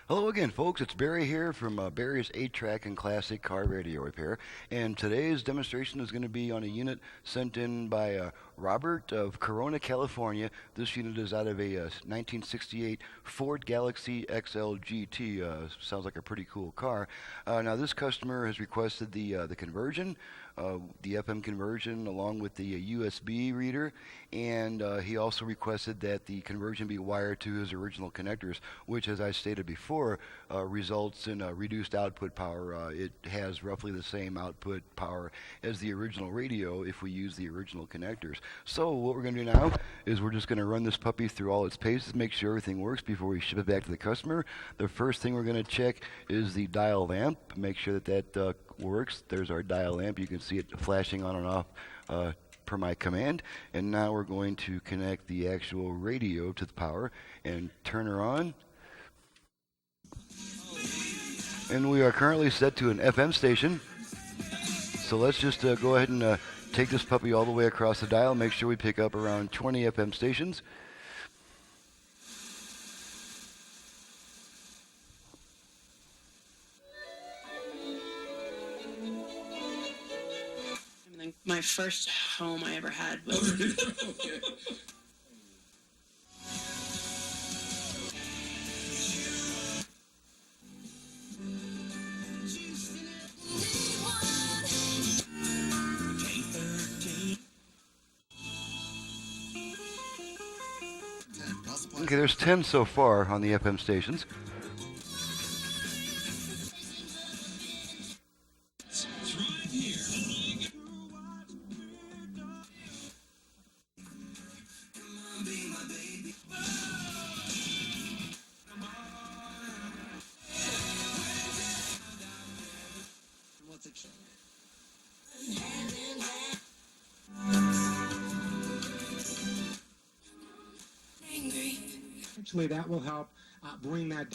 Hello again, folks. It's Barry here from Barry's 8-Track and Classic Car Radio Repair. And today's demonstration is going to be on a unit sent in by Robert of Corona, California. This unit is out of a 1968 Ford Galaxie XL GT. Sounds like a pretty cool car. Now, this customer has requested the conversion, the FM conversion, along with the USB reader, and he also requested that the conversion be wired to his original connectors, which, as I stated before, results in reduced output power. It has roughly the same output power as the original radio if we use the original connectors. So what we're going to do now is we're just going to run this puppy through all its paces, make sure everything works before we ship it back to the customer. The first thing we're going to check is the dial lamp, make sure that works. There's our dial lamp. You can see it flashing on and off per my command. And now we're going to connect the actual radio to the power and turn her on. And we are currently set to an FM station. So let's just go ahead and take this puppy all the way across the dial. Make sure we pick up around 20 FM stations. My first home I ever had was... Okay. Okay, there's 10 so far on the FM stations. Actually, that will help bring that.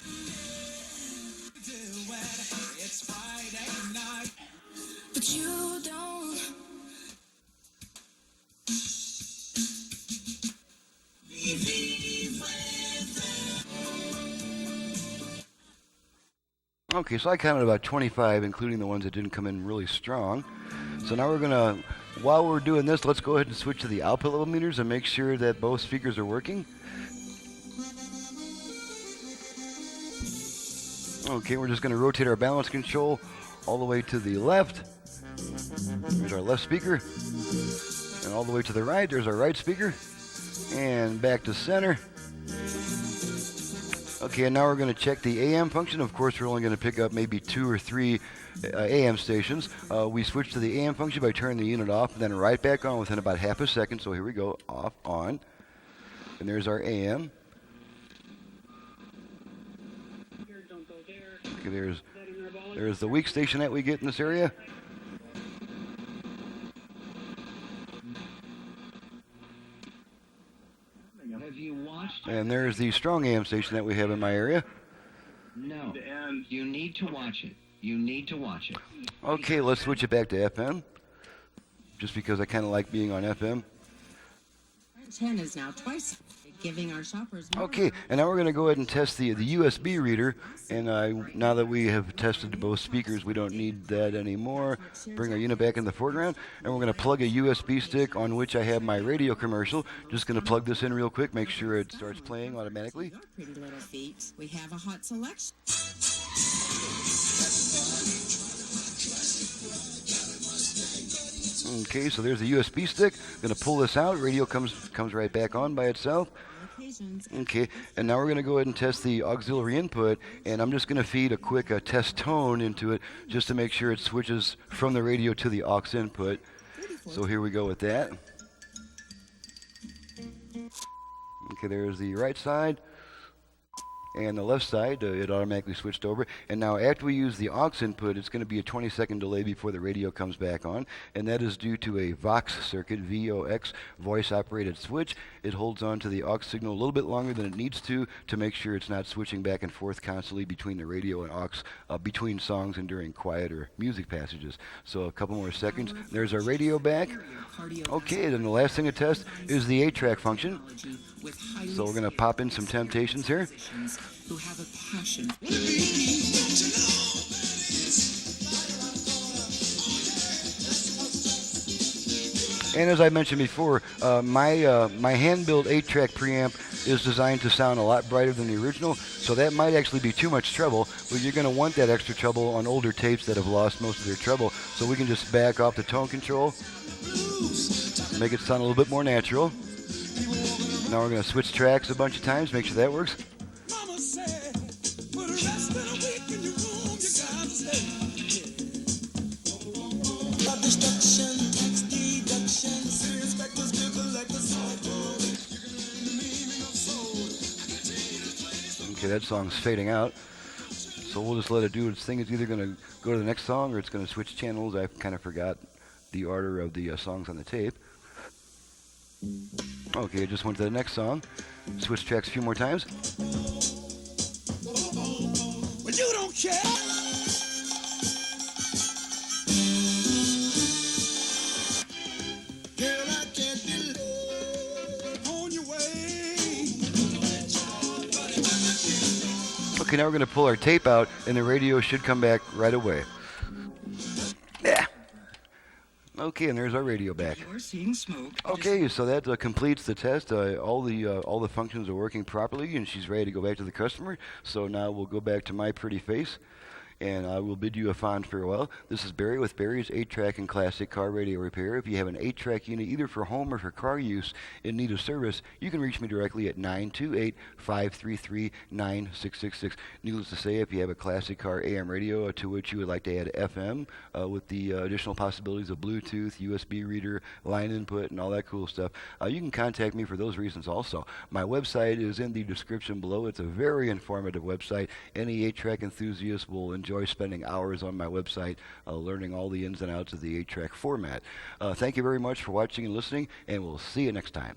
It's Friday night, but you don't. Okay, so I counted about 25, including the ones that didn't come in really strong. So now we're gonna, while we're doing this, let's go ahead and switch to the output level meters and make sure that both speakers are working. Okay, we're just going to rotate our balance control all the way to the left. There's our left speaker. And all the way to the right, there's our right speaker. And back to center. Okay, and now we're going to check the AM function. Of course, we're only going to pick up maybe 2 or 3 AM stations. We switch to the AM function by turning the unit off and then right back on within about half a second. So here we go, off, on. And there's our AM. Okay, there's the weak station that we get in this area. Have you watched? And there's the strong AM station that we have in my area. No. You need to watch it. You need to watch it. Okay, let's switch it back to FM. Just because I kind of like being on FM. 10 is now twice giving our shoppers more. Okay, and now we're going to go ahead and test the USB reader. And now that we have tested both speakers, we don't need that anymore. Bring our unit back in the foreground. And we're going to plug a USB stick on which I have my radio commercial. Just going to plug this in real quick, make sure it starts playing automatically. Your pretty little feet. We have a hot selection. Okay, so there's the USB stick. Going to pull this out. Radio comes right back on by itself. Okay, and now we're going to go ahead and test the auxiliary input, and I'm just going to feed a quick test tone into it just to make sure it switches from the radio to the aux input. So here we go with that. Okay, there's the right side. And the left side, it automatically switched over. And now after we use the aux input, it's going to be a 20-second delay before the radio comes back on. And that is due to a VOX circuit, VOX, voice-operated switch. It holds on to the aux signal a little bit longer than it needs to make sure it's not switching back and forth constantly between the radio and aux, between songs and during quieter music passages. So a couple more seconds. There's our radio back. Okay, then the last thing to test is the 8-track function. with highly So we're going to pop in some Temptations here. musicians who have a passion. And as I mentioned before, my hand-built 8-track preamp is designed to sound a lot brighter than the original, so that might actually be too much treble, but you're going to want that extra treble on older tapes that have lost most of their treble, so we can just back off the tone control, make it sound a little bit more natural. Now we're going to switch tracks a bunch of times, make sure that works. Mama said, for the rest of the week in your room, you got to stay. Destruction, tax deduction, serious factors, bill collectors, Okay, that song's fading out, so we'll just let it do its thing. It's either going to go to the next song or it's going to switch channels. I kind of forgot the order of the songs on the tape. Okay, it just went to the next song. Switch tracks a few more times. Well, you don't care. Girl, I can't be love on your way. Okay, now we're going to pull our tape out, and the radio should come back right away. Yeah. Okay, and there's our radio back. You're seeing smoke. Okay, so that completes the test. All the functions are working properly, and she's ready to go back to the customer. So now we'll go back to my pretty face, and I will bid you a fond farewell. This is Barry with Barry's 8-Track and Classic Car Radio Repair. If you have an 8-track unit, either for home or for car use, in need of service, you can reach me directly at 928-533-9666. Needless to say, if you have a classic car AM radio to which you would like to add FM with the additional possibilities of Bluetooth, USB reader, line input, and all that cool stuff, you can contact me for those reasons also. My website is in the description below. It's a very informative website. Any 8-track enthusiast will enjoy spending hours on my website learning all the ins and outs of the 8-track format. Thank you very much for watching and listening, and we'll see you next time.